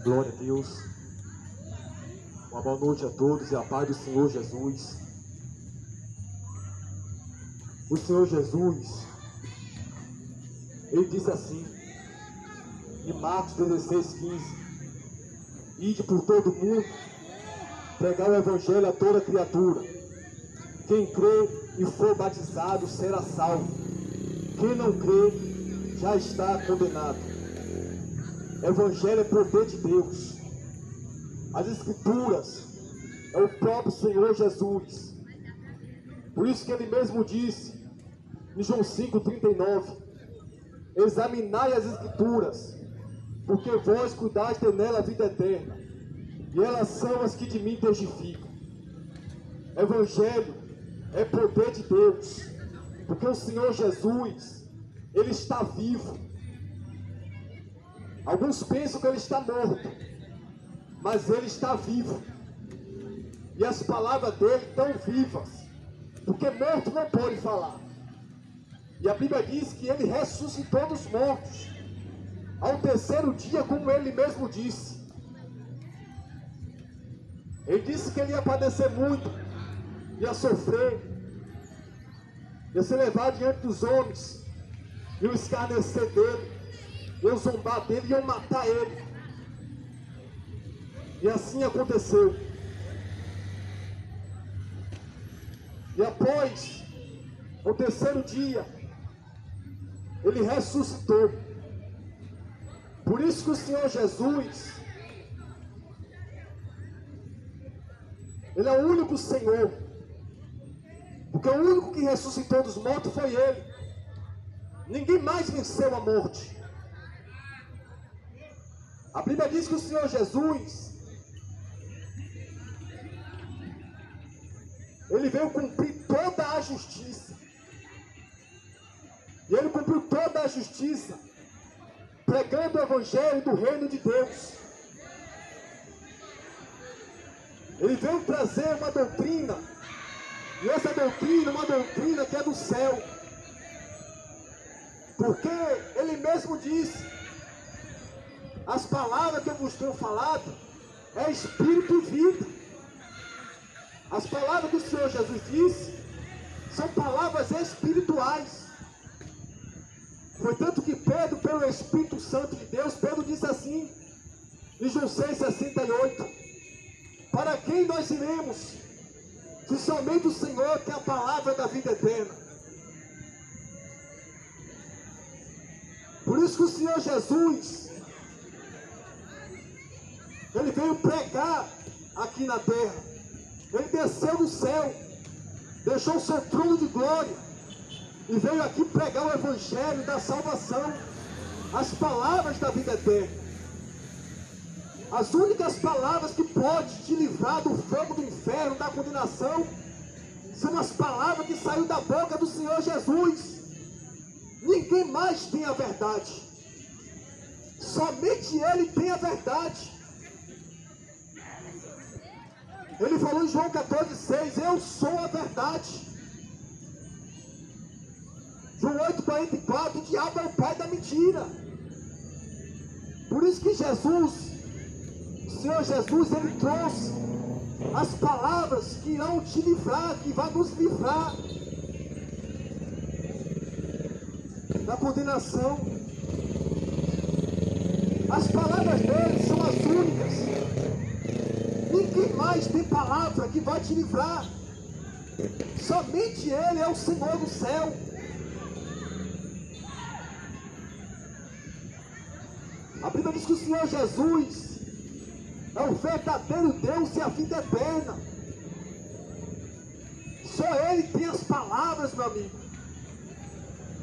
Glória a Deus. Uma boa noite a todos e a paz do Senhor Jesus. O Senhor Jesus, Ele disse assim, em Marcos 16:15, ide por todo o mundo, pregar o Evangelho a toda criatura. Quem crê e for batizado será salvo. Quem não crê já está condenado. Evangelho é poder de Deus. As Escrituras é o próprio Senhor Jesus. Por isso que Ele mesmo disse, em João 5:39, examinai as Escrituras, porque vós cuidais de ter nela a vida eterna, e elas são as que de mim testificam. Evangelho é poder de Deus, porque o Senhor Jesus, Ele está vivo. Alguns pensam que Ele está morto, mas Ele está vivo. E as palavras dEle estão vivas, porque morto não pode falar. E a Bíblia diz que Ele ressuscitou dos mortos, ao terceiro dia, como Ele mesmo disse. Ele disse que Ele ia padecer muito, ia sofrer, ia ser levado diante dos homens, iam escarnecer dEle, iam zombar dEle, iam matar Ele. E assim aconteceu. E após o terceiro dia, Ele ressuscitou. Por isso que o Senhor Jesus, Ele é o único Senhor. Porque o único que ressuscitou dos mortos foi Ele. Ninguém mais venceu a morte. A Bíblia diz que o Senhor Jesus, Ele veio cumprir toda a justiça. E Ele cumpriu toda a justiça, pregando o Evangelho do Reino de Deus. Ele veio trazer uma doutrina, e essa doutrina é uma doutrina que é do céu. Porque Ele mesmo disse, as palavras que eu vos tenho falado, é espírito e vida. As palavras que o Senhor Jesus disse, são palavras espirituais. Foi tanto que Pedro, pelo Espírito Santo de Deus, Pedro disse assim, em João 6:68, para quem nós iremos, se somente o Senhor tem a palavra da vida eterna. Por isso que o Senhor Jesus, Ele veio pregar aqui na terra. Ele desceu do céu, deixou o seu trono de glória, e veio aqui pregar o Evangelho da salvação, as palavras da vida eterna. As únicas palavras que podem te livrar do fogo do inferno, da condenação, são as palavras que saíram da boca do Senhor Jesus. Ninguém mais tem a verdade. Somente Ele tem a verdade. Ele falou em João 14:6, eu sou a verdade. João 8:44, o diabo é o pai da mentira. Por isso que Jesus, o Senhor Jesus, Ele trouxe as palavras que irão te livrar, que vai nos livrar da condenação. As palavras dele são as únicas. Ninguém mais tem palavra que vai te livrar. Somente Ele é o Senhor do céu. A Bíblia diz que o Senhor Jesus é o verdadeiro Deus e a vida eterna. Só Ele tem as palavras, meu amigo,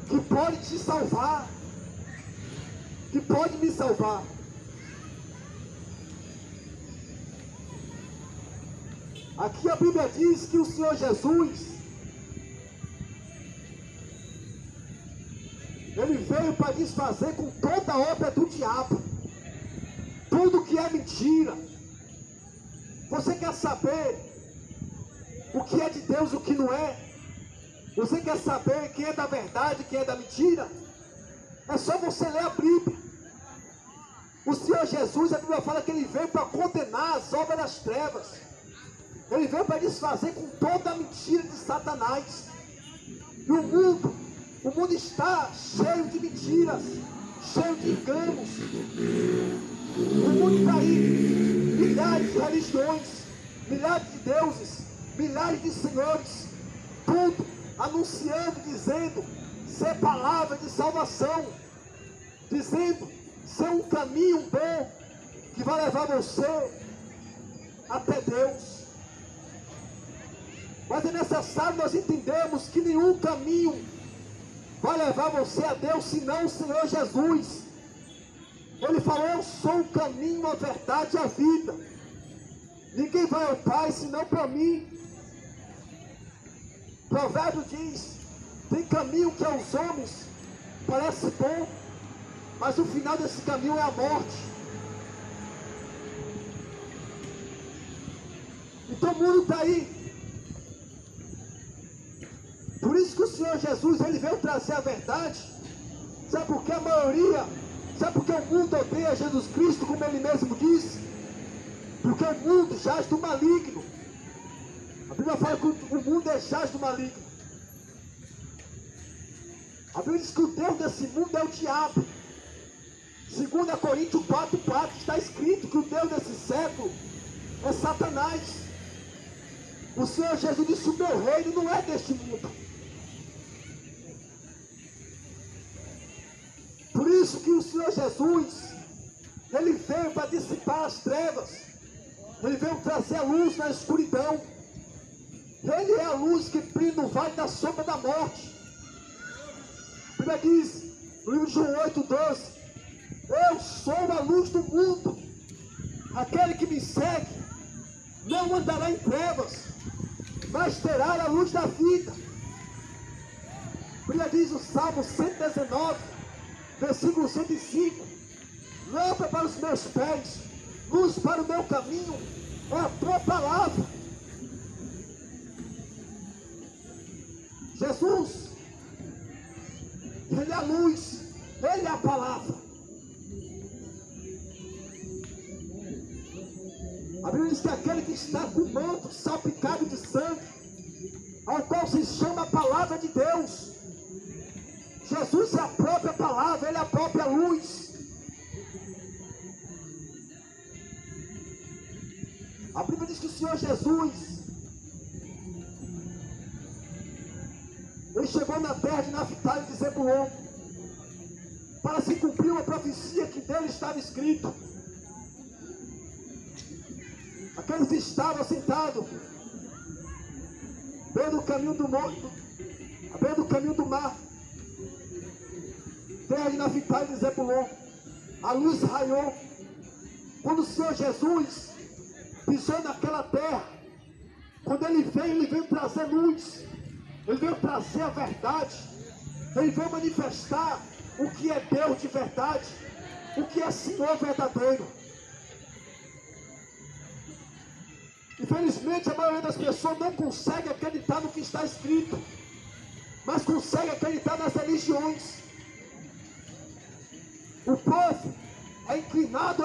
que pode te salvar, que pode me salvar. Aqui a Bíblia diz que o Senhor Jesus, Ele veio para desfazer com toda a obra do diabo, tudo que é mentira. Você quer saber o que é de Deus e o que não é? Você quer saber quem é da verdade e quem é da mentira? É só você ler a Bíblia. O Senhor Jesus, a Bíblia fala que Ele veio para condenar as obras das trevas. Ele veio para desfazer com toda a mentira de Satanás. E o mundo está cheio de mentiras, cheio de enganos. O mundo está aí, milhares de religiões, milhares de deuses, milhares de senhores, tudo anunciando, dizendo ser palavra de salvação, dizendo ser um caminho bom que vai levar você até Deus. Mas é necessário nós entendermos que nenhum caminho vai levar você a Deus senão o Senhor Jesus. Ele falou: eu sou o caminho, a verdade e a vida. Ninguém vai ao Pai senão para mim. Provérbio diz: tem caminho que aos homens parece bom, mas o final desse caminho é a morte. Então o mundo está aí. Por isso que o Senhor Jesus, Ele veio trazer a verdade. Sabe por que a maioria, sabe por que o mundo odeia Jesus Cristo, como Ele mesmo disse? Porque o mundo jaz do maligno. A Bíblia fala que o mundo jaz do maligno. A Bíblia diz que o Deus desse mundo é o diabo. 2 Coríntios 4,4 está escrito que o Deus desse século é Satanás. O Senhor Jesus disse: o meu reino não é deste mundo. Por isso que o Senhor Jesus, Ele veio para dissipar as trevas. Ele veio trazer a luz na escuridão. Ele é a luz que brilha no vale da sombra da morte. A Bíblia diz, no livro de João 8,12: eu sou a luz do mundo. Aquele que me segue não andará em trevas, mas terá a luz da vida. A Bíblia diz no Salmo 119, versículo 105: lâmpada para os meus pés, luz para o meu caminho, é a tua palavra. Jesus, Ele é a luz, Ele é a palavra. A Bíblia diz que aquele que está com o manto salpicado de sangue, ao qual se chama a palavra de Deus. Jesus é a própria palavra, Ele é a própria luz. A Bíblia diz que o Senhor Jesus, Ele chegou na terra de Naftali e de Zebulon, para se cumprir uma profecia que dele estava escrito. Aqueles que estavam sentados beira do caminho do monte, beira do caminho do mar, terra de Naftali e de Zebulon, a luz raiou. Quando o Senhor Jesus pisou naquela terra, quando Ele veio trazer luz, Ele veio trazer a verdade, Ele veio manifestar o que é Deus de verdade, o que é Senhor verdadeiro. Infelizmente a maioria das pessoas não consegue acreditar no que está escrito, mas consegue acreditar nas religiões. O povo é inclinado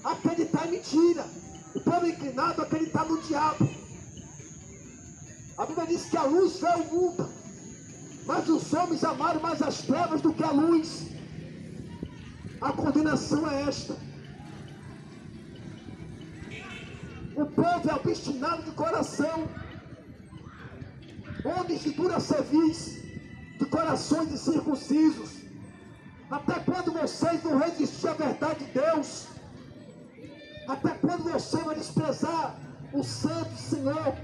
a acreditar em mentira. O povo é inclinado a acreditar no diabo. A Bíblia diz que a luz veio ao mundo, mas os homens amaram mais as trevas do que a luz. A condenação é esta: o povo é obstinado de coração, homens de dura cerviz, de corações incircuncisos. Até quando vocês vão resistir à verdade de Deus? Até quando você vai desprezar o Santo Senhor?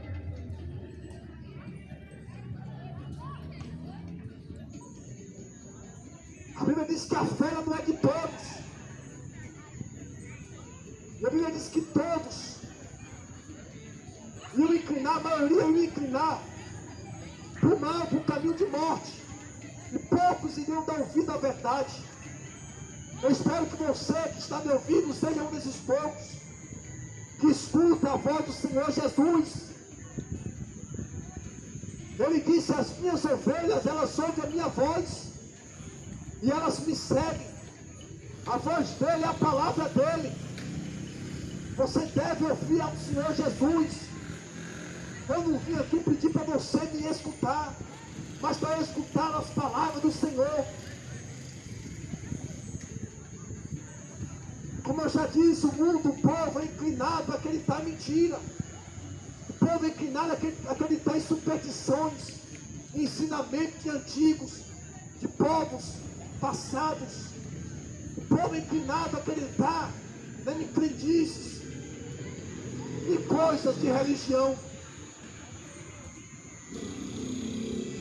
A Bíblia diz que a fé não é de todos. E a Bíblia diz que todos iam inclinar, a maioria ia inclinar para o mal, para o caminho de morte. E poucos iriam dar ouvido à verdade. Eu espero que você que está me ouvindo seja um desses poucos que escuta a voz do Senhor Jesus. Ele disse: as minhas ovelhas, elas ouvem a minha voz e elas me seguem. A voz dele é a palavra dele. Você deve ouvir ao Senhor Jesus. Eu não vim aqui pedir para você me escutar, mas para escutar as palavras do Senhor. Como eu já disse, o mundo, o povo é inclinado a acreditar em mentira. O povo é inclinado a acreditar em superstições, em ensinamentos de antigos, de povos passados. O povo é inclinado a acreditar em crendices, em coisas de religião,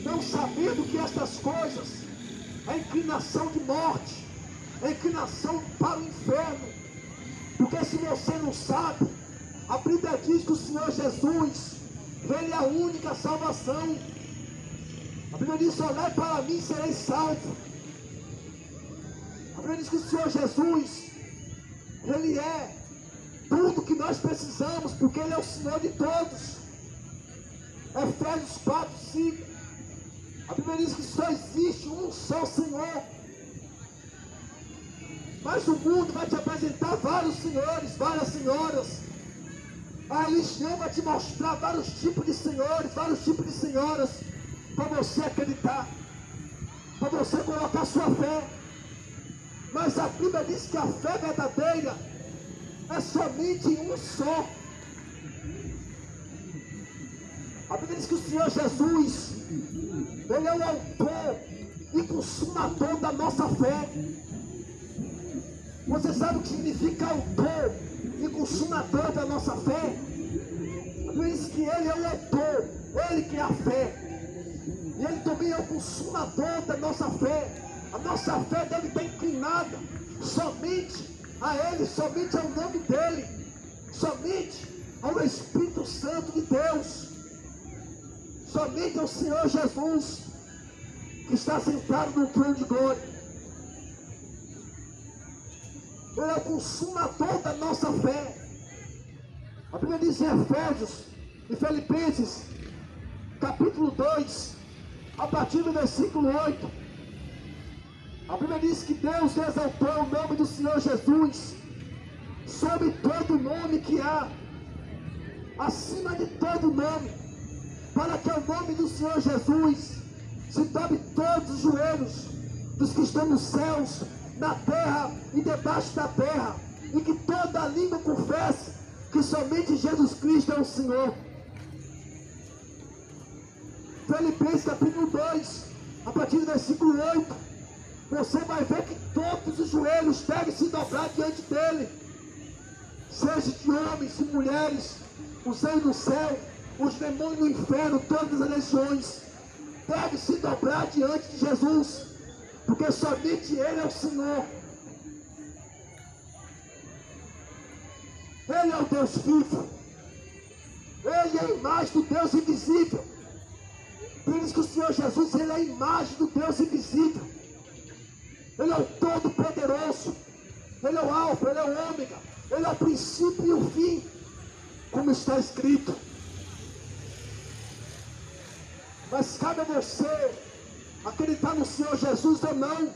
não sabendo que estas coisas é inclinação de morte, é inclinação para o inferno. Porque se você não sabe, a Bíblia diz que o Senhor Jesus, Ele é a única salvação. A Bíblia diz: olhai para mim e sereis salvos. A Bíblia diz que o Senhor Jesus, Ele é tudo que nós precisamos, porque Ele é o Senhor de todos. Efésios 4, 5. A Bíblia diz que só existe um só Senhor. Mas o mundo vai te apresentar vários senhores, várias senhoras. A religião vai te mostrar vários tipos de senhores, vários tipos de senhoras, para você acreditar, para você colocar sua fé. Mas a Bíblia diz que a fé verdadeira é somente em um só. A Bíblia diz que o Senhor Jesus, Ele é o autor e consumador da nossa fé. Você sabe o que significa autor e consumador da nossa fé? A Bíblia diz que Ele é o autor, Ele que é a fé. E Ele também é o consumador da nossa fé. A nossa fé deve estar inclinada somente a Ele, somente ao nome dEle, somente ao Espírito Santo de Deus, somente ao Senhor Jesus, que está sentado no trono de glória. Ele é o consumador da nossa fé. A Bíblia diz em Efésios e Filipenses, capítulo 2, a partir do versículo 8. A Bíblia diz que Deus exaltou o nome do Senhor Jesus sobre todo nome que há, acima de todo nome, para que ao nome do Senhor Jesus se dobre todos os joelhos dos que estão nos céus, na terra e debaixo da terra, e que toda língua confesse que somente Jesus Cristo é o Senhor. Filipenses capítulo 2, a partir do versículo 8, você vai ver que todos os joelhos devem se dobrar diante dele, seja de homens e mulheres, os anjos do céu, os demônios do inferno, todas as legiões, devem se dobrar diante de Jesus, porque somente Ele é o Senhor. Ele é o Deus vivo. Ele é a imagem do Deus invisível. Por isso que o Senhor Jesus, Ele é a imagem do Deus invisível. Ele é o Todo-Poderoso. Ele é o Alfa, Ele é o Ômega. Ele é o princípio e o fim, como está escrito. Mas cabe a você acreditar no Senhor Jesus ou não.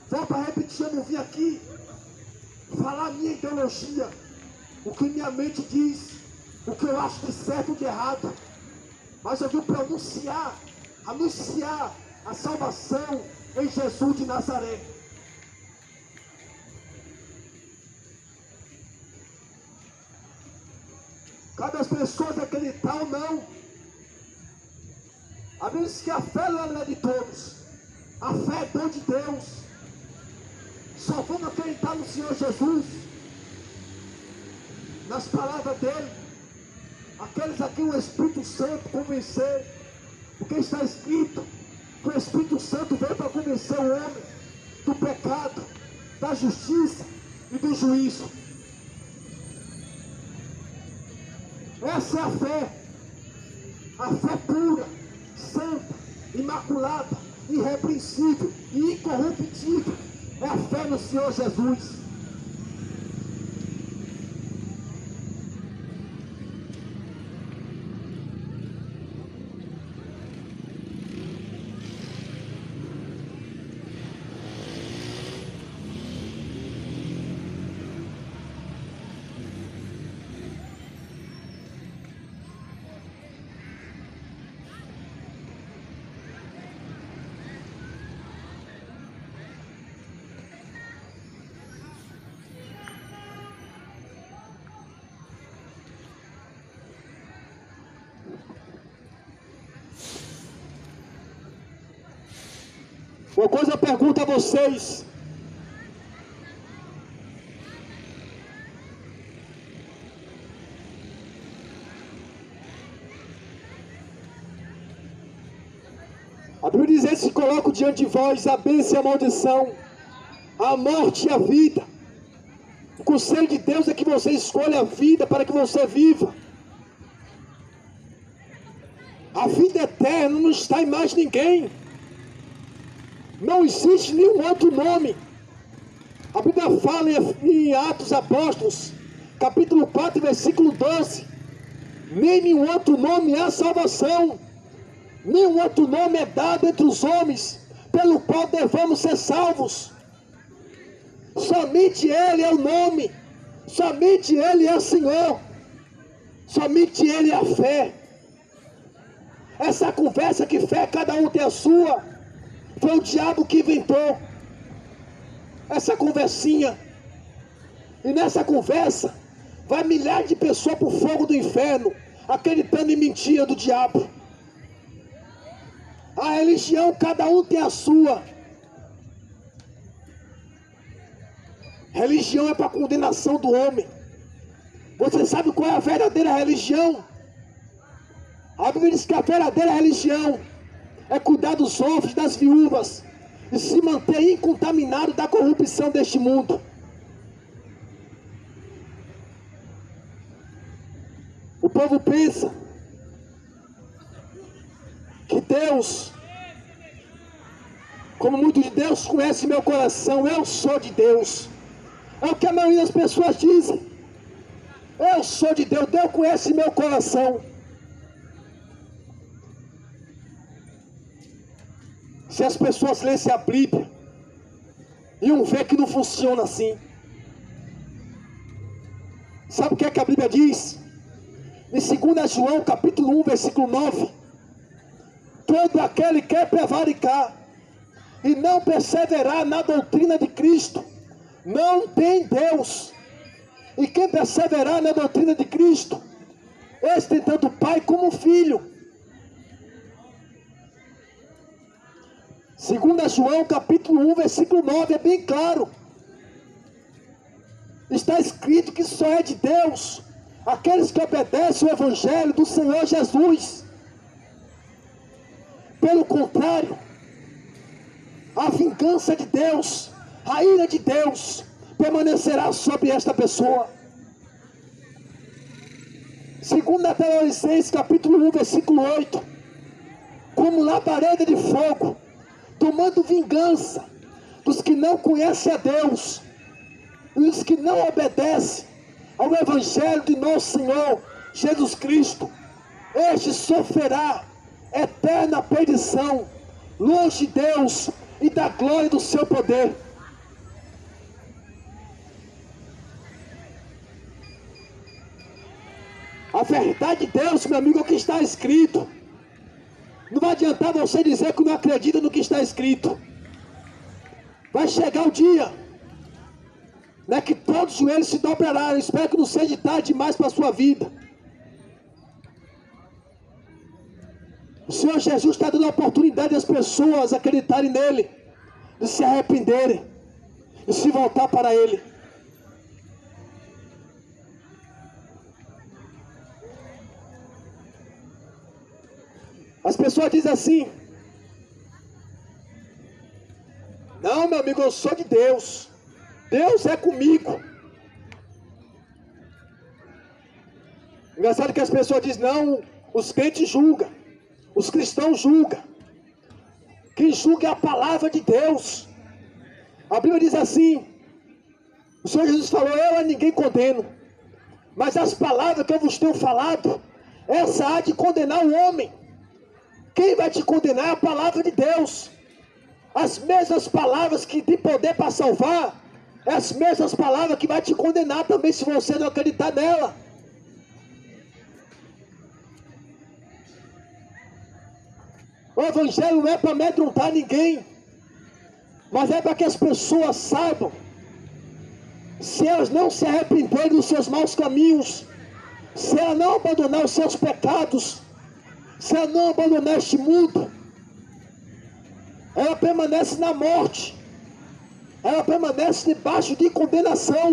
Volto a repetir, eu não vim aqui falar a minha ideologia, o que minha mente diz, o que eu acho de certo e de errado, mas eu vim para anunciar a salvação em Jesus de Nazaré. Cabe às pessoas acreditar ou não. A Bíblia diz que a fé não é de todos, a fé é dom de Deus. Só vamos acreditar no Senhor Jesus, nas palavras dele, aqueles a quem o Espírito Santo convencer, porque está escrito que o Espírito Santo veio para convencer o homem do pecado, da justiça e do juízo. Essa é a fé pura, santa, imaculada, irrepreensível e incorruptível. É a fé no Senhor Jesus. Uma coisa eu pergunto a vocês: a Bíblia diz: eles se colocam diante de vós a bênção e a maldição, a morte e a vida. O conselho de Deus é que você escolha a vida para que você viva. A vida eterna não está em mais ninguém. Não existe nenhum outro nome. A Bíblia fala em Atos Apóstolos, capítulo 4, versículo 12: nenhum outro nome há salvação, nenhum outro nome é dado entre os homens, pelo qual devamos ser salvos. Somente Ele é o nome, somente Ele é o Senhor, somente Ele é a fé. Essa conversa que fé cada um tem a sua, foi o diabo que inventou essa conversinha. E nessa conversa vai milhares de pessoas para o fogo do inferno, acreditando em mentira do diabo. A religião, cada um tem a sua. Religião é para condenação do homem. Você sabe qual é a verdadeira religião? A Bíblia diz que a verdadeira religião é cuidar dos órfãos, das viúvas, e se manter incontaminado da corrupção deste mundo. O povo pensa que Deus, como muito de Deus conhece meu coração, eu sou de Deus. É o que a maioria das pessoas dizem. Eu sou de Deus, Deus conhece meu coração. Se as pessoas lessem a Bíblia, iam ver que não funciona assim. Sabe o que é que a Bíblia diz? Em 2 João, capítulo 1, versículo 9: todo aquele que quer prevaricar e não perseverar na doutrina de Cristo, não tem Deus. E quem perseverar na doutrina de Cristo, esse tem tanto pai como filho. 2 João capítulo 1, versículo 9, é bem claro. Está escrito que só é de Deus aqueles que obedecem o Evangelho do Senhor Jesus. Pelo contrário, a vingança de Deus, a ira de Deus permanecerá sobre esta pessoa. 2 Tessalonicenses capítulo 1, versículo 8: como labareda de fogo, tomando vingança dos que não conhecem a Deus, e dos que não obedecem ao Evangelho de nosso Senhor Jesus Cristo, este sofrerá eterna perdição, longe de Deus e da glória do seu poder. A verdade de Deus, meu amigo, é o que está escrito. Não vai adiantar você dizer que não acredita no que está escrito. Vai chegar o dia, né, que todos os joelhos se dobrarão. Eu espero que não seja tarde demais para a sua vida. O Senhor Jesus está dando a oportunidade às pessoas acreditarem nele, de se arrependerem e se voltar para Ele. As pessoas dizem assim: não, meu amigo, eu sou de Deus, Deus é comigo. Engraçado que as pessoas dizem: não, os crentes julgam, os cristãos julgam. Quem julga é a palavra de Deus. A Bíblia diz assim: o Senhor Jesus falou: eu a ninguém condeno, mas as palavras que eu vos tenho falado, essa há de condenar o homem. Quem vai te condenar é a palavra de Deus. As mesmas palavras que têm poder para salvar, é as mesmas palavras que vai te condenar também, se você não acreditar nela. O Evangelho não é para amedrontar ninguém, mas é para que as pessoas saibam, se elas não se arrependerem dos seus maus caminhos, se ela não abandonar os seus pecados, se ela não abandonar este mundo, ela permanece na morte, ela permanece debaixo de condenação.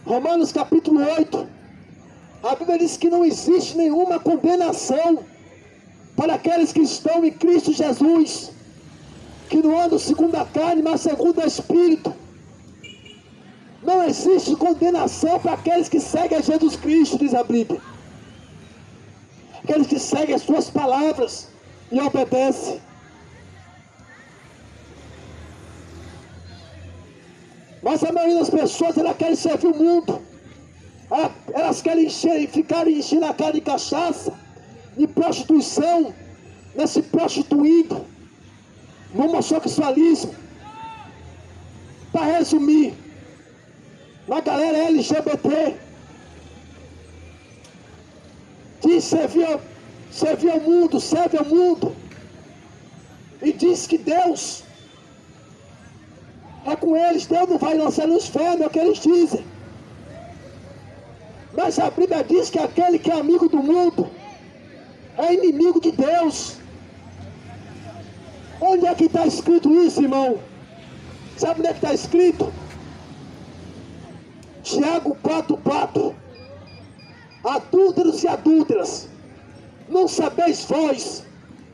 Romanos capítulo 8, a Bíblia diz que não existe nenhuma condenação para aqueles que estão em Cristo Jesus, que não andam segundo a carne, mas segundo o Espírito. Não existe condenação para aqueles que seguem a Jesus Cristo, diz a Bíblia. Aqueles que seguem as suas palavras e obedecem. Mas a maioria das pessoas, elas querem servir o mundo. Elas querem ficar enchendo a cara de cachaça, de prostituição, se prostituindo, no homossexualismo. Para resumir, na galera LGBT, diz servir ao mundo, serve ao mundo, e diz que Deus é com eles, Deus não vai lançar no inferno, é o que eles dizem. Mas a Bíblia diz que aquele que é amigo do mundo é inimigo de Deus. Onde é que está escrito isso, irmão? Sabe onde é que está escrito? Tiago 4:4. Adúlteros e adúlteras, não sabeis vós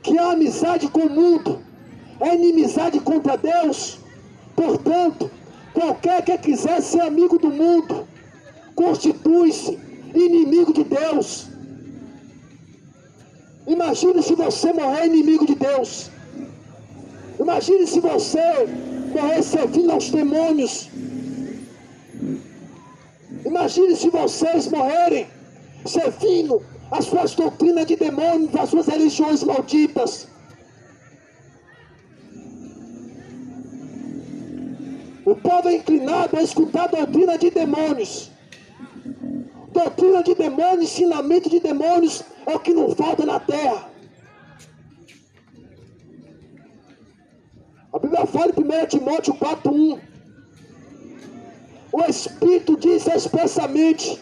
que a amizade com o mundo é inimizade contra Deus? Portanto, qualquer que quiser ser amigo do mundo constitui-se inimigo de Deus. Imagine se você morrer inimigo de Deus. Imagine se você morrer servindo aos demônios. Imagine se vocês morrerem servindo as suas doutrinas de demônios, as suas religiões malditas. O povo é inclinado a escutar a doutrina de demônios. Doutrina de demônios, ensinamento de demônios é o que não falta na terra. A Bíblia fala em 1 Timóteo 4:1. O Espírito diz expressamente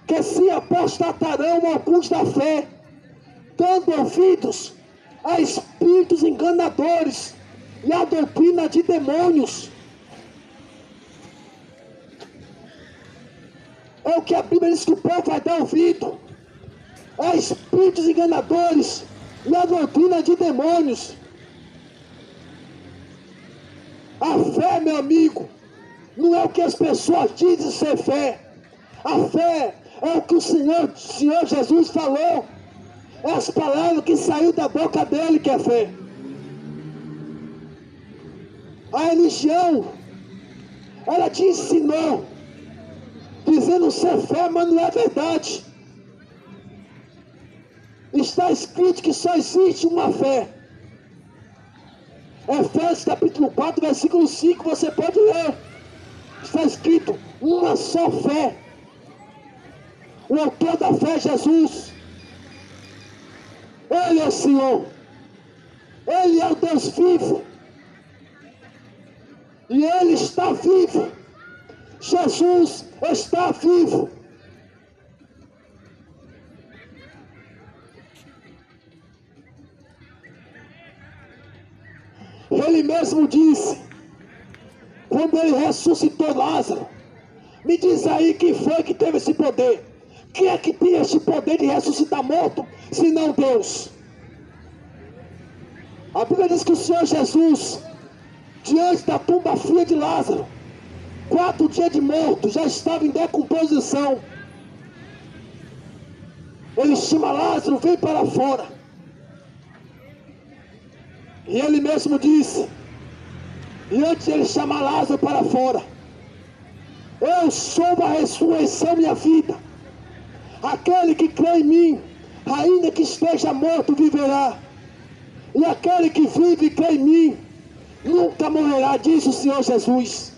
que se apostatarão alguns da fé, dando ouvidos a espíritos enganadores e a doutrina de demônios. É o que a Bíblia diz que o povo vai dar ouvido a espíritos enganadores e a doutrina de demônios. A fé, meu amigo, não é o que as pessoas dizem ser fé. A fé é o que o Senhor Jesus falou. É as palavras que saíram da boca dele que é fé. A religião, ela te ensinou, dizendo ser fé, mas não é verdade. Está escrito que só existe uma fé. Efésios capítulo 4, versículo 5, você pode ler. Está escrito, uma só fé. O autor da fé é Jesus. Ele é o Senhor. Ele é o Deus vivo. E Ele está vivo. Jesus está vivo. Ele mesmo disse, quando Ele ressuscitou Lázaro, me diz aí quem foi que teve esse poder. Quem é que tem esse poder de ressuscitar morto, se não Deus? A Bíblia diz que o Senhor Jesus, diante da tumba fria de Lázaro, 4 dias de morto, já estava em decomposição. Ele chama Lázaro, vem para fora. E ele mesmo disse, e antes de ele chamar Lázaro para fora, eu sou a ressurreição e a vida. Aquele que crê em mim, ainda que esteja morto, viverá. E aquele que vive e crê em mim, nunca morrerá, diz o Senhor Jesus.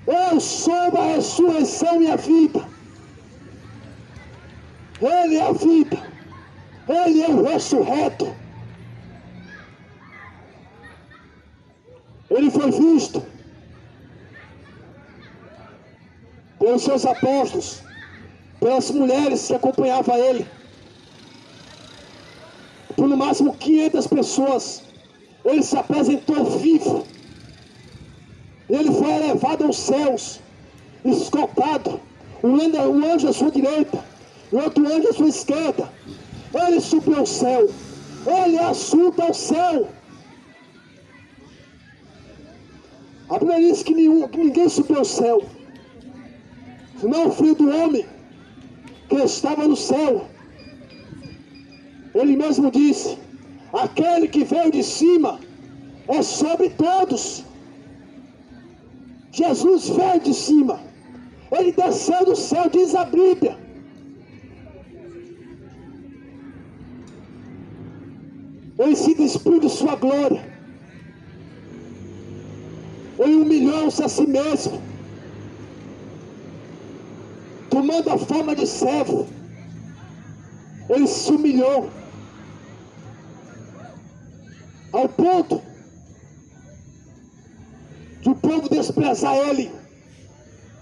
Eu sou a ressurreição e a vida. Ele é a vida. Ele é o ressurreto. Ele foi visto pelos seus apóstolos, pelas mulheres que acompanhavam ele, por no máximo 500 pessoas. Ele se apresentou vivo. Ele foi elevado aos céus, escoltado, um anjo à sua direita e outro anjo à sua esquerda. Ele subiu ao céu, ele assunto ao céu. A Bíblia diz que ninguém subiu ao céu, senão o Filho do homem que estava no céu. Ele mesmo disse: aquele que veio de cima é sobre todos. Jesus veio de cima, ele desceu do céu, diz a Bíblia. Ele se despiu de sua glória, ele humilhou-se a si mesmo, tomando a forma de servo. Ele se humilhou ao ponto de o povo desprezar ele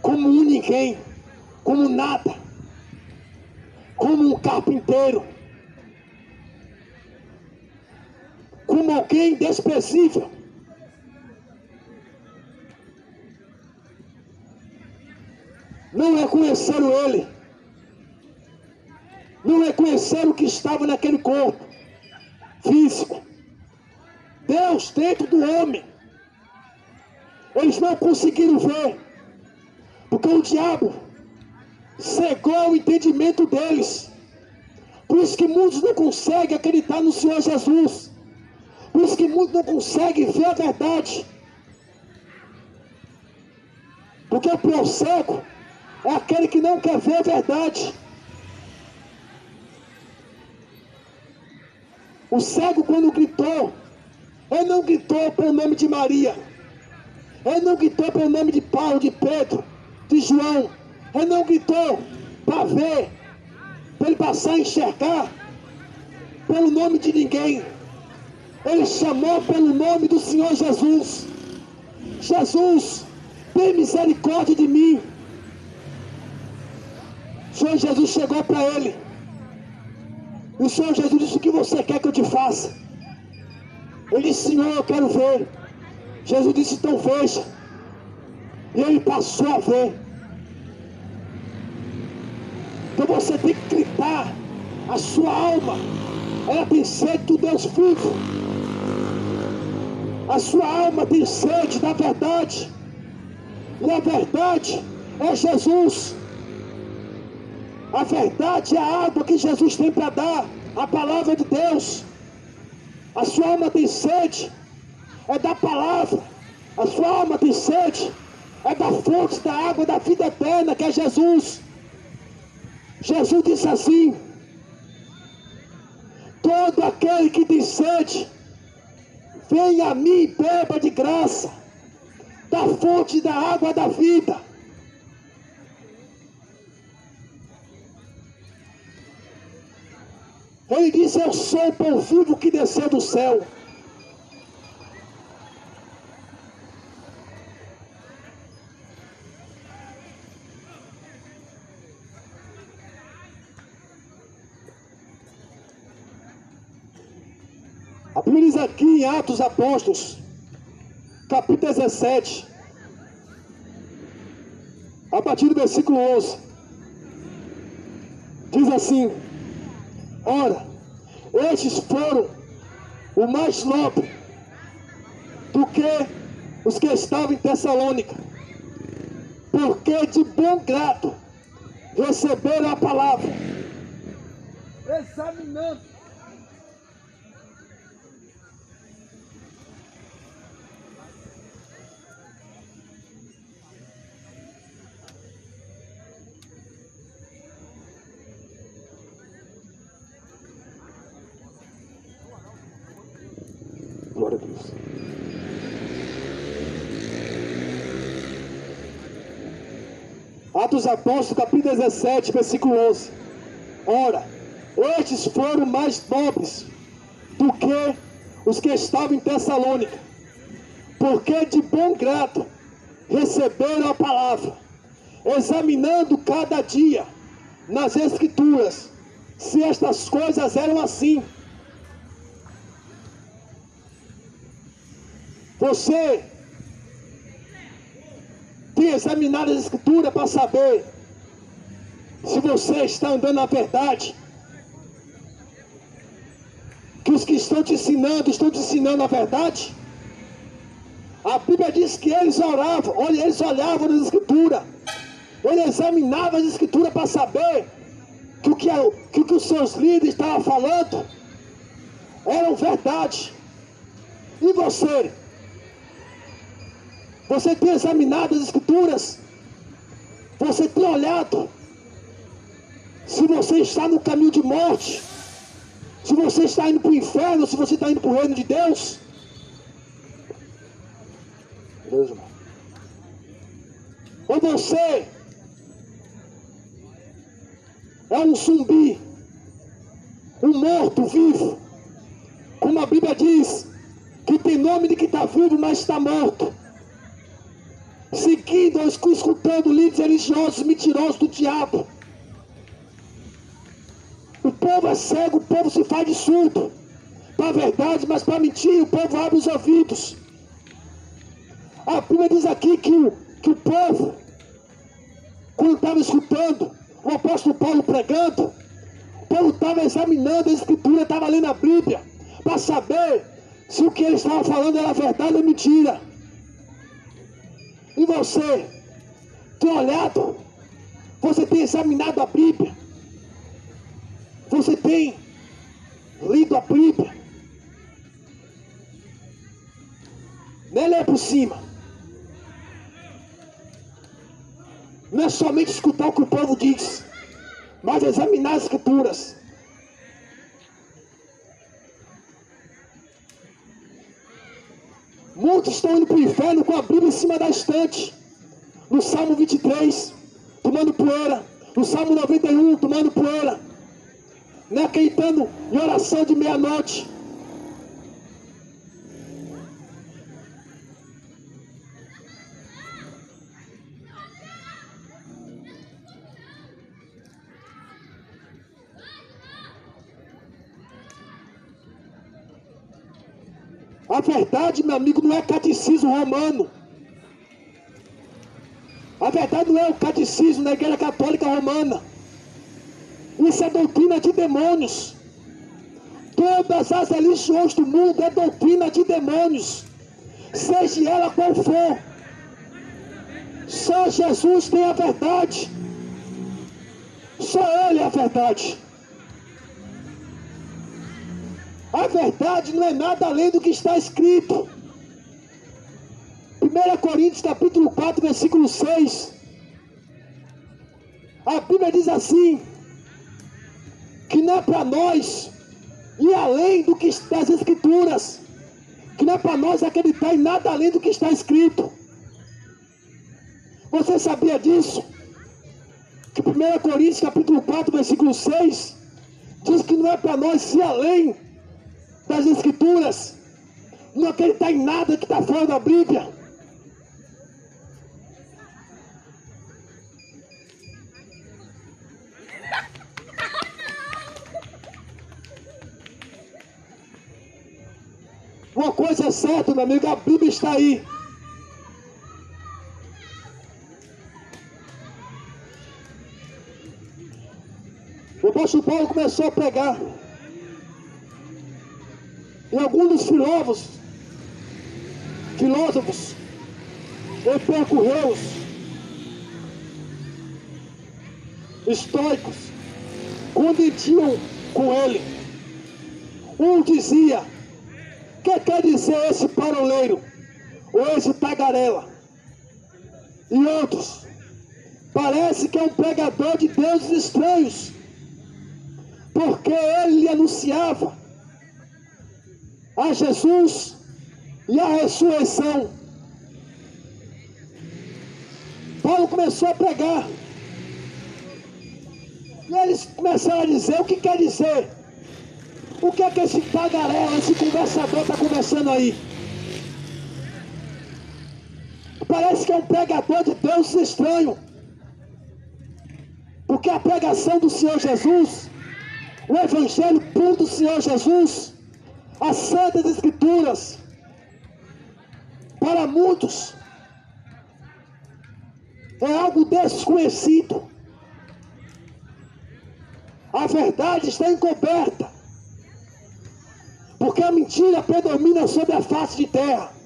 como um ninguém, como nada, como um carpinteiro, como alguém desprezível. Não reconheceram ele, não reconheceram o que estava naquele corpo físico, Deus dentro do homem. Eles não conseguiram ver, porque o diabo cegou o entendimento deles. Por isso que muitos não conseguem acreditar no Senhor Jesus, por isso que muitos não conseguem ver a verdade, porque o pior cego é aquele que não quer ver a verdade. O cego, quando gritou, ele não gritou pelo nome de Maria, ele não gritou pelo nome de Paulo, de Pedro, de João, ele não gritou para ver, para ele passar a enxergar pelo nome de ninguém. Ele chamou pelo nome do Senhor Jesus. Jesus, tem misericórdia de mim. O Senhor Jesus chegou para ele, e o Senhor Jesus disse: o que você quer que eu te faça? Ele disse: Senhor, eu quero ver. Jesus disse: então veja. E ele passou a ver. Então você tem que gritar. A sua alma, ela tem sede do Deus vivo. A sua alma tem sede da verdade, e a verdade é Jesus. A verdade é a água que Jesus tem para dar, a palavra de Deus. A sua alma tem sede, é da palavra. A sua alma tem sede, é da fonte da água da vida eterna, que é Jesus. Jesus disse assim: todo aquele que tem sede, venha a mim e beba de graça da fonte da água da vida. Ele disse: eu sou o pão vivo que desceu do céu. A Bíblia diz aqui em Atos dos Apóstolos, capítulo 17, a partir do versículo 11, diz assim: ora, estes foram o mais nobre do que os que estavam em Tessalônica, porque de bom grado receberam a palavra, examinando. Glória a Deus. Atos dos Apóstolos, capítulo 17, versículo 11. Ora, estes foram mais nobres do que os que estavam em Tessalônica, porque de bom grado receberam a palavra, examinando cada dia nas Escrituras se estas coisas eram assim. Você tem examinado as Escrituras para saber se você está andando na verdade? Que os que estão te ensinando a verdade? A Bíblia diz que eles oravam, eles olhavam nas Escrituras, eles examinavam as Escrituras para saber que o que os seus líderes estavam falando eram verdade. E você? Você tem examinado as Escrituras? Você tem olhado se você está no caminho de morte? Se você está indo para o inferno, se você está indo para o reino de Deus? Deus, irmão. Ou você é um zumbi, um morto vivo, como a Bíblia diz, que tem nome de que está vivo, mas está morto, seguindo ou escutando líderes religiosos mentirosos do diabo. O povo é cego, o povo se faz de surdo para a verdade, mas para mentir o povo abre os ouvidos. A Bíblia diz aqui que o povo, quando estava escutando o apóstolo Paulo pregando, o povo estava examinando a Escritura, estava lendo a Bíblia, para saber se o que ele estava falando era verdade ou mentira. E você tem olhado? Você tem examinado a Bíblia? Você tem lido a Bíblia? Não é ler por cima. Não é somente escutar o que o povo diz, mas examinar as Escrituras. Muitos estão indo para o inferno com a Bíblia em cima da estante. No Salmo 23, tomando poeira. No Salmo 91, tomando poeira. Não acreditando em oração de meia-noite. A verdade, meu amigo, não é catecismo romano. A verdade não é o catecismo da Igreja Católica Romana. Isso é doutrina de demônios. Todas as religiões do mundo é doutrina de demônios, seja ela qual for. Só Jesus tem a verdade. Só Ele é a verdade. A verdade não é nada além do que está escrito. 1 Coríntios capítulo 4, versículo 6. A Bíblia diz assim, que não é para nós ir além do que está das Escrituras, que não é para nós acreditar em nada além do que está escrito. Você sabia disso? Que 1 Coríntios capítulo 4, versículo 6 diz que não é para nós ir além das Escrituras, não acreditar em nada que está fora da Bíblia. Uma coisa é certa, meu amigo, a Bíblia está aí. O apóstolo Paulo começou a pregar. E alguns dos filósofos, epicúreos, estoicos, contendiam com ele. Um dizia, o que quer dizer esse paroleiro, ou esse tagarela? E outros, parece que é um pregador de deuses estranhos, porque ele lhe anunciava a Jesus e a ressurreição. Paulo começou a pregar, e eles começaram a dizer o que quer dizer. O que é que esse tagarela, esse conversador está conversando aí? Parece que é um pregador de Deus estranho. Porque a pregação do Senhor Jesus, o Evangelho puro do Senhor Jesus, as Santas Escrituras, para muitos, é algo desconhecido. A verdade está encoberta, porque a mentira predomina sobre a face de terra.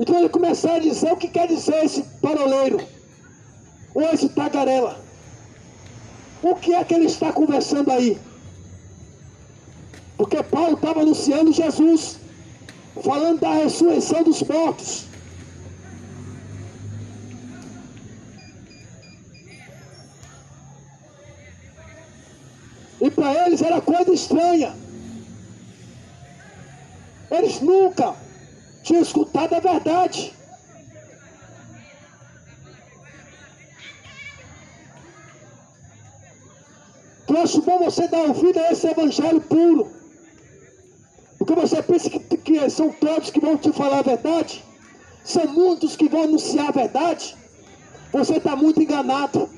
Então ele começou a dizer o que quer dizer esse paroleiro, ou esse tagarela. O que é que ele está conversando aí? Porque Paulo estava anunciando Jesus, falando da ressurreição dos mortos. E para eles era coisa estranha. Eles nunca tinham escutado a verdade. Eu acho bom você dar ouvido a esse evangelho puro. Porque você pensa que são todos que vão te falar a verdade. São muitos que vão anunciar a verdade. Você está muito enganado.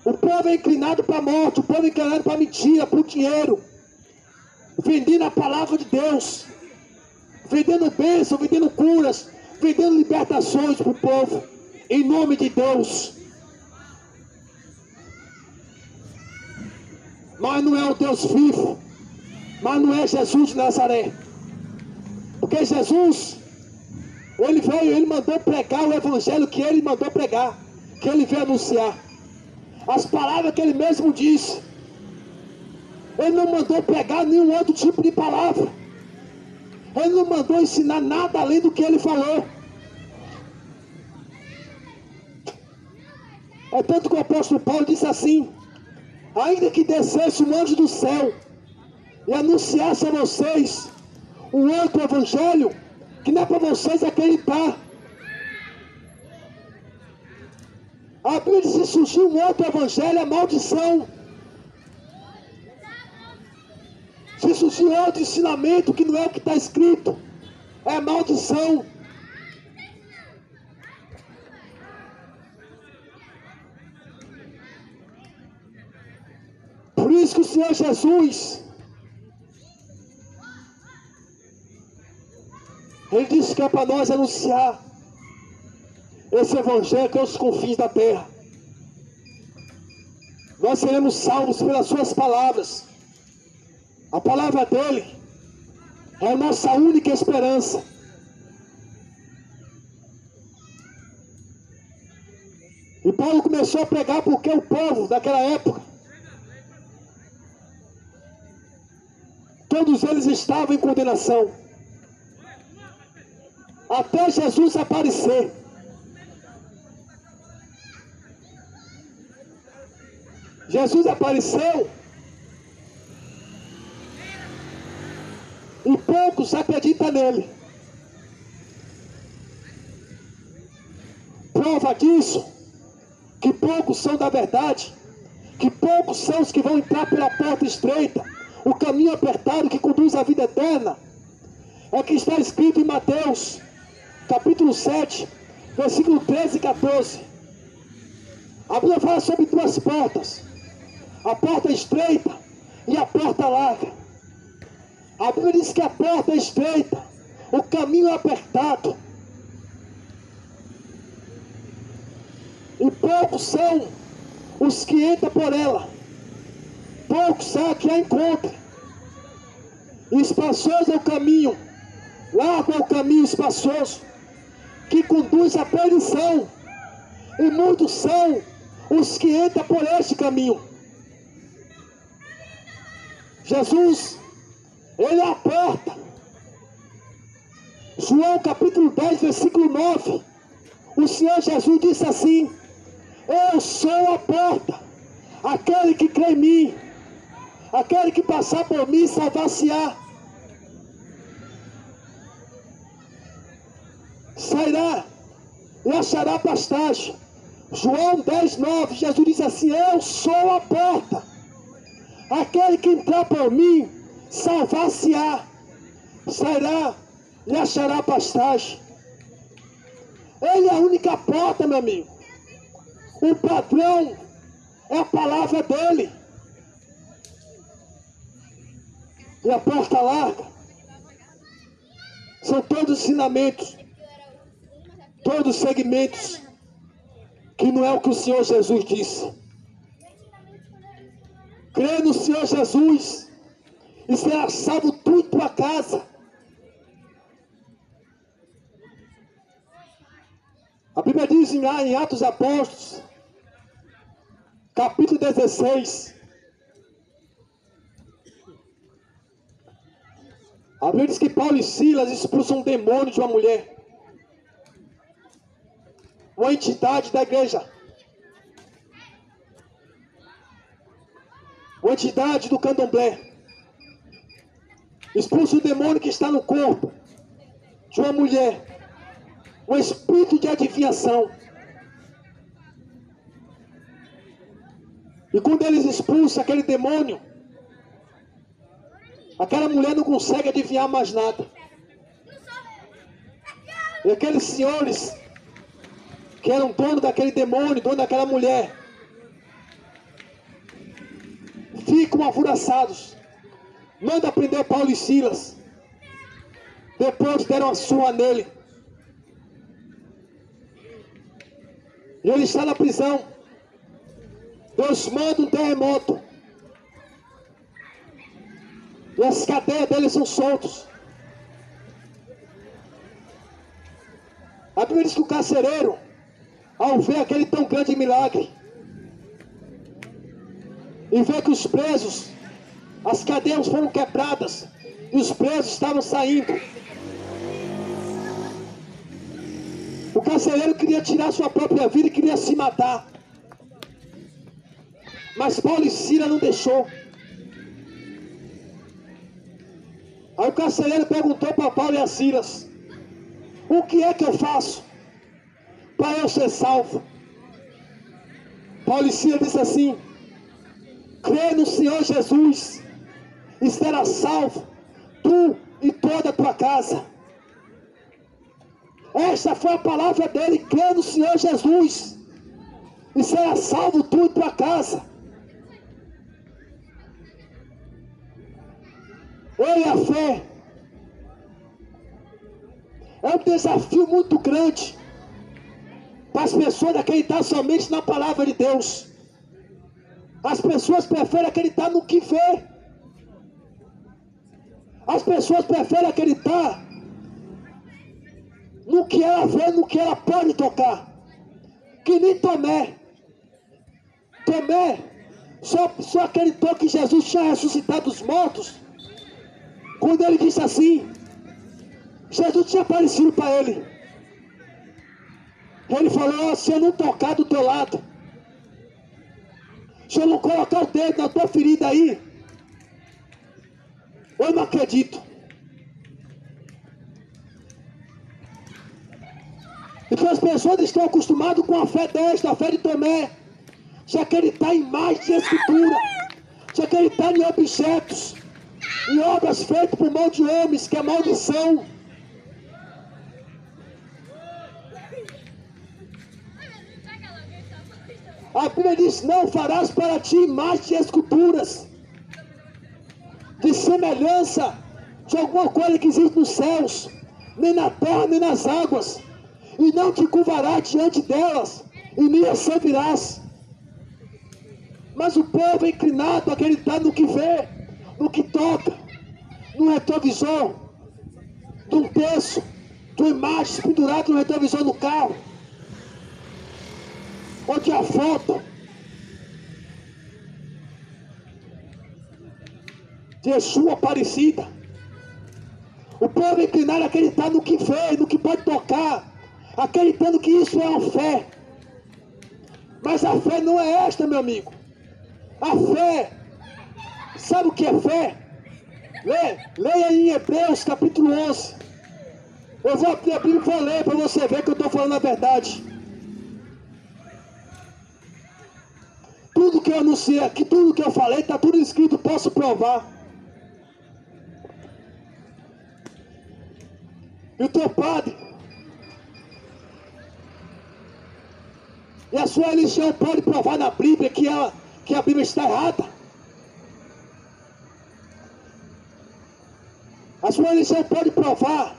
O povo é inclinado para a morte. O povo é inclinado para a mentira, para o dinheiro. Vendendo a palavra de Deus. Vendendo bênção, vendendo curas. Vendendo libertações para o povo. Em nome de Deus. Mas não é o Deus vivo. Mas não é Jesus de Nazaré. Porque Jesus, ele veio, ele mandou pregar o evangelho que ele mandou pregar. Que ele veio anunciar. As palavras que ele mesmo disse. Ele não mandou pregar nenhum outro tipo de palavra. Ele não mandou ensinar nada além do que ele falou. É tanto que o apóstolo Paulo disse assim: ainda que descesse um anjo do céu e anunciasse a vocês um outro evangelho, que não é para vocês acreditar. A Bíblia diz: se surgir um outro evangelho, é maldição. Se surgir outro ensinamento que não é o que está escrito, é maldição. Por isso que o Senhor Jesus, ele disse que é para nós anunciar esse evangelho aos confins da terra. Nós seremos salvos pelas suas palavras. A palavra dele é a nossa única esperança. E Paulo começou a pregar porque o povo daquela época, todos eles estavam em condenação. Até Jesus aparecer. Jesus apareceu e poucos acreditam nele. Prova disso, que poucos são da verdade, que poucos são os que vão entrar pela porta estreita, o caminho apertado que conduz à vida eterna. É o que está escrito em Mateus, capítulo 7, versículo 13 e 14. A Bíblia fala sobre duas portas: a porta estreita e a porta larga. A Bíblia diz que a porta é estreita, o caminho é apertado, e poucos são os que entram por ela. Poucos são que a encontram. Espaçoso é o caminho, largo é o caminho espaçoso, que conduz à perdição, e muitos são os que entram por este caminho. Jesus, ele é a porta. João capítulo 10, versículo 9. O Senhor Jesus disse assim: eu sou a porta. Aquele que crê em mim, aquele que passar por mim, salvar-se-á. Sairá e achará pastagem. João 10, 9. Jesus disse assim: eu sou a porta. Aquele que entrar por mim, salvar-se-á. Sairá e achará pastagem. Ele é a única porta, meu amigo. O padrão é a palavra dele. E a porta larga são todos ensinamentos, todos segmentos, que não é o que o Senhor Jesus disse. Crê no Senhor Jesus e será salvo tu e tua casa. A Bíblia diz em Atos Apóstolos, capítulo 16, a Bíblia diz que Paulo e Silas expulsam um demônio de uma mulher, uma entidade da igreja, uma entidade do candomblé. Expulsa o demônio que está no corpo de uma mulher, um espírito de adivinhação. E quando eles expulsam aquele demônio, aquela mulher não consegue adivinhar mais nada. E aqueles senhores que eram dono daquele demônio, dono daquela mulher, ficam alvoroçados. Manda prender Paulo e Silas. Depois deram a surra nele. E ele está na prisão. Deus manda um terremoto. E as cadeias dele são soltos. A Bíblia diz que o carcereiro, ao ver aquele tão grande milagre, e ver que os presos, as cadeias foram quebradas, e os presos estavam saindo, o carcereiro queria tirar sua própria vida e queria se matar. Mas Paulo e Silas não deixou. Aí o carcereiro perguntou para Paulo e a Silas: o que é que eu faço para eu ser salvo? Paulo e Silas disse assim: crê no Senhor Jesus e será salvo, tu e toda a tua casa. Esta foi a palavra dele: crê no Senhor Jesus e será salvo tu e tua casa. Ei, a fé é um desafio muito grande para as pessoas acreditar somente na palavra de Deus. As pessoas preferem acreditar no que vê. As pessoas preferem acreditar no que ela vê, no que ela pode tocar. Que nem Tomé. Tomé só acreditou que Jesus tinha ressuscitado os mortos quando ele disse assim. Jesus tinha aparecido para ele. Ele falou: se eu não tocar do teu lado, se eu não colocar o dedo na tua ferida aí, eu não acredito. Então as pessoas estão acostumadas com a fé desta, a fé de Tomé, de acreditar em imagens de escultura, de acreditar em objetos, em obras feitas por mão de homens, que é maldição. A Bíblia diz: não farás para ti imagens de esculturas, de semelhança de alguma coisa que existe nos céus, nem na terra, nem nas águas, e não te curvarás diante delas, e nem as servirás. Mas o povo é inclinado a acreditar no que vê, no que toca, no retrovisor, de um terço, de uma imagem pendurada no retrovisor do carro, onde a foto de Yeshua Aparecida. O povo é inclinado a acreditar no que vê, no que pode tocar, acreditando que isso é uma fé. Mas a fé não é esta, meu amigo. A fé, sabe o que é fé? Leia em Hebreus capítulo 11. Eu vou abrir a Bíblia e vou ler para você ver que eu estou falando a verdade. Tudo que eu anunciei aqui, tudo que eu falei, está tudo escrito, posso provar. E o teu padre E a sua religião pode provar na Bíblia que a Bíblia está errada. A sua religião pode provar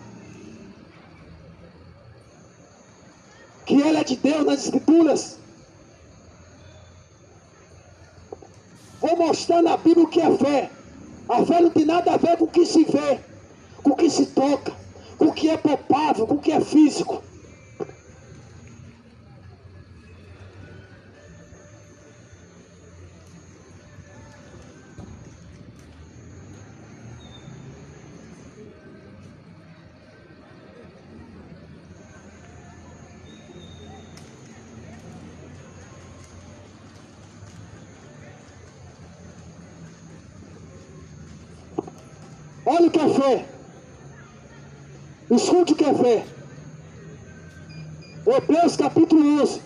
que ela é de Deus nas Escrituras. Vou mostrar na Bíblia o que é fé. A fé não tem nada a ver com o que se vê, com o que se toca, com o que é palpável, com o que é físico. Olha o que é fé. Escute o que é fé. Hebreus capítulo 11.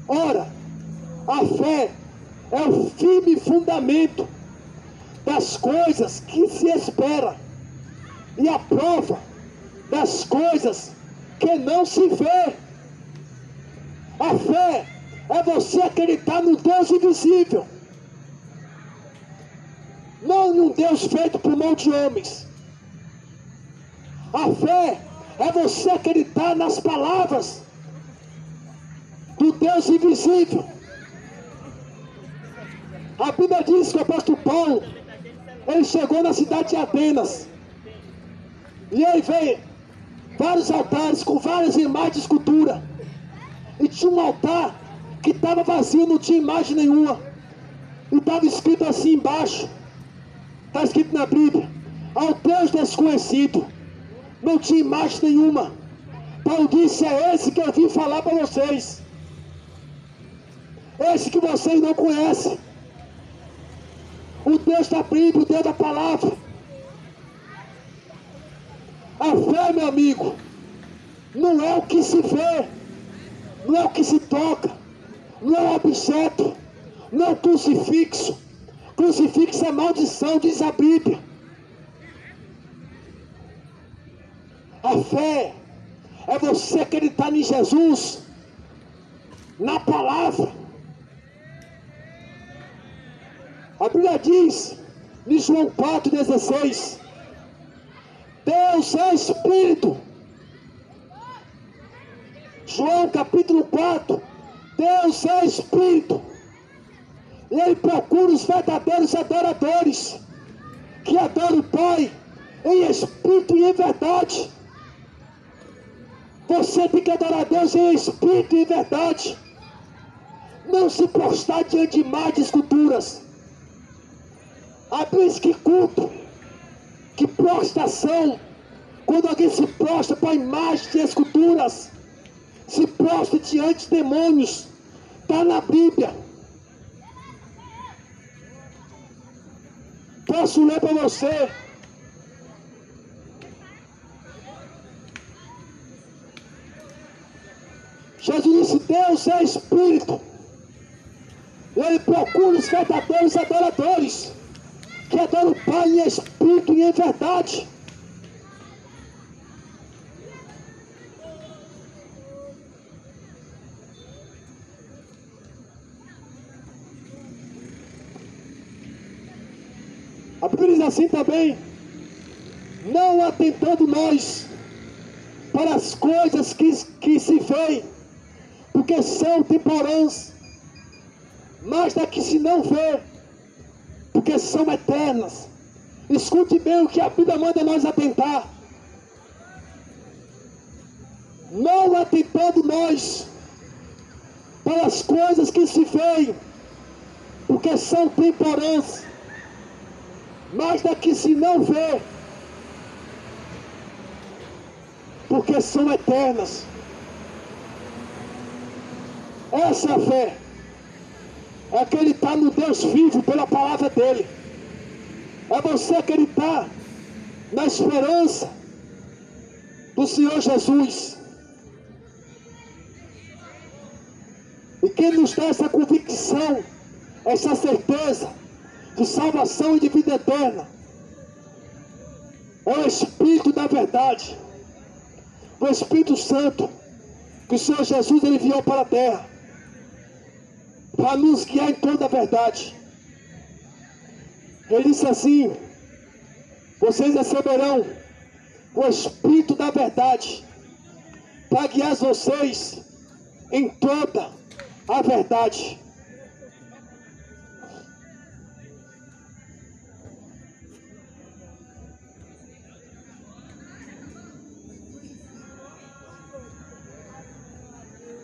Ora, a fé é o firme fundamento das coisas que se espera e a prova das coisas que não se vê. A fé é você acreditar no Deus invisível, não em um Deus feito por mão de homens. A fé é você acreditar nas palavras do Deus invisível. A Bíblia diz que o apóstolo Paulo, ele chegou na cidade de Atenas, e aí veio vários altares com várias imagens de escultura, e tinha um altar que estava vazio, não tinha imagem nenhuma, e estava escrito assim embaixo, está escrito na Bíblia: ao Deus desconhecido. Não tinha imagem nenhuma. Paulo disse: é esse que eu vim falar para vocês, esse que vocês não conhecem, o Deus da Bíblia, o Deus da palavra. A fé, meu amigo, não é o que se vê, não é o que se toca, não é o objeto, não é o crucifixo. Crucifixo é maldição, diz a Bíblia. A fé é você acreditar em Jesus, na palavra. A Bíblia diz, em João 4,16, Deus é Espírito. João capítulo 4, Deus é Espírito. E Ele procura os verdadeiros adoradores, que adoram o Pai em Espírito e em verdade. Você tem que adorar a Deus em Espírito e em verdade. Não se prostrar diante de imagens de esculturas. A Bíblia diz que culto, que prostração, quando alguém se prostra para imagens de esculturas, se prostra diante de demônios, está na Bíblia. Posso ler para você. Jesus disse: Deus é Espírito. Ele procura os verdadeiros adoradores, que adoram o Pai em Espírito e em verdade. A Bíblia diz assim também: não atentando nós para as coisas que se veem, porque são temporãs, mas da que se não vê, porque são eternas. Escute bem o que a Bíblia manda nós atentar. Não atentando nós para as coisas que se veem, porque são temporãs, mas da que se não vê, porque são eternas. Essa é a fé. É acreditar no Deus vivo pela palavra dele. É você acreditar na esperança do Senhor Jesus. E quem nos dá essa convicção, essa certeza de salvação e de vida eterna, é o Espírito da verdade, o Espírito Santo, que o Senhor Jesus ele veio para a terra para nos guiar em toda a verdade. Ele disse assim: vocês receberão o Espírito da verdade para guiar vocês em toda a verdade.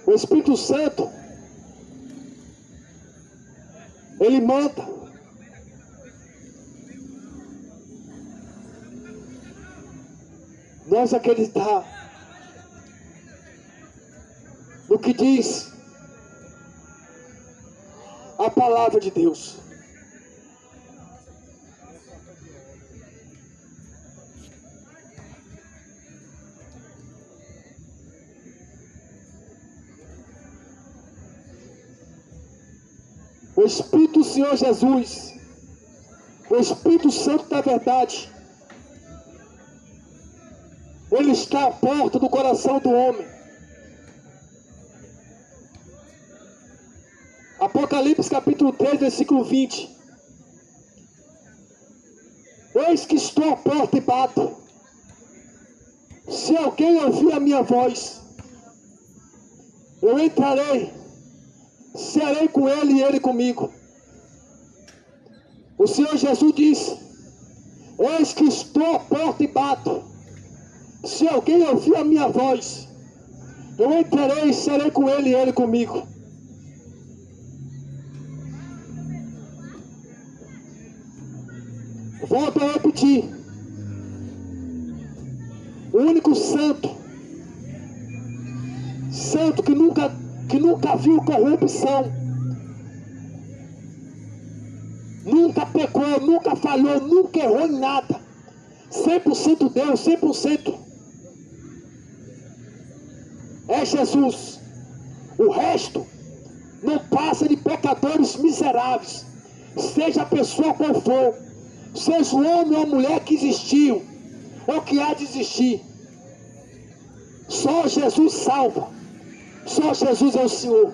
O Espírito Santo, ele manda nós acreditar no que diz a palavra de Deus. O Espírito do Senhor Jesus, o Espírito Santo da verdade, ele está à porta do coração do homem. Apocalipse capítulo 3, versículo 20. Eis que estou à porta e bato. Se alguém ouvir a minha voz, eu entrarei, serei com ele e ele comigo. O Senhor Jesus disse: eis que estou à porta e bato. Se alguém ouvir a minha voz, eu entrarei e serei com ele e ele comigo. Volto a repetir: o único santo que nunca viu corrupção, nunca pecou, nunca falhou, nunca errou em nada, 100% Deus, 100% é Jesus. O resto não passa de pecadores miseráveis, seja a pessoa qual for, seja o homem ou a mulher que existiu ou que há de existir. Só Jesus salva, só Jesus é o Senhor,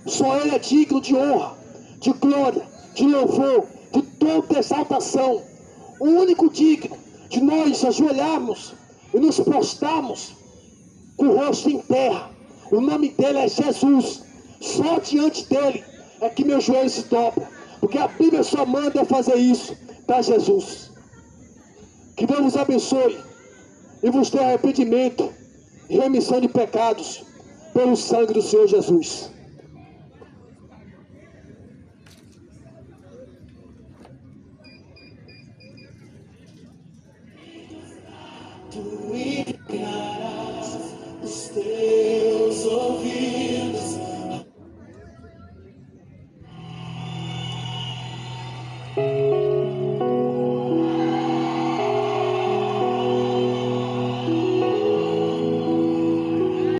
só Ele é digno de honra, de glória, de louvor, de toda exaltação. O único digno de nós ajoelharmos e nos prostrarmos com o rosto em terra, o nome dele é Jesus. Só diante dele é que meu joelho se dobra, porque a Bíblia só manda fazer isso para Jesus. Que Deus vos abençoe e vos dê arrependimento e remissão de pecados pelo sangue do Senhor Jesus. Tu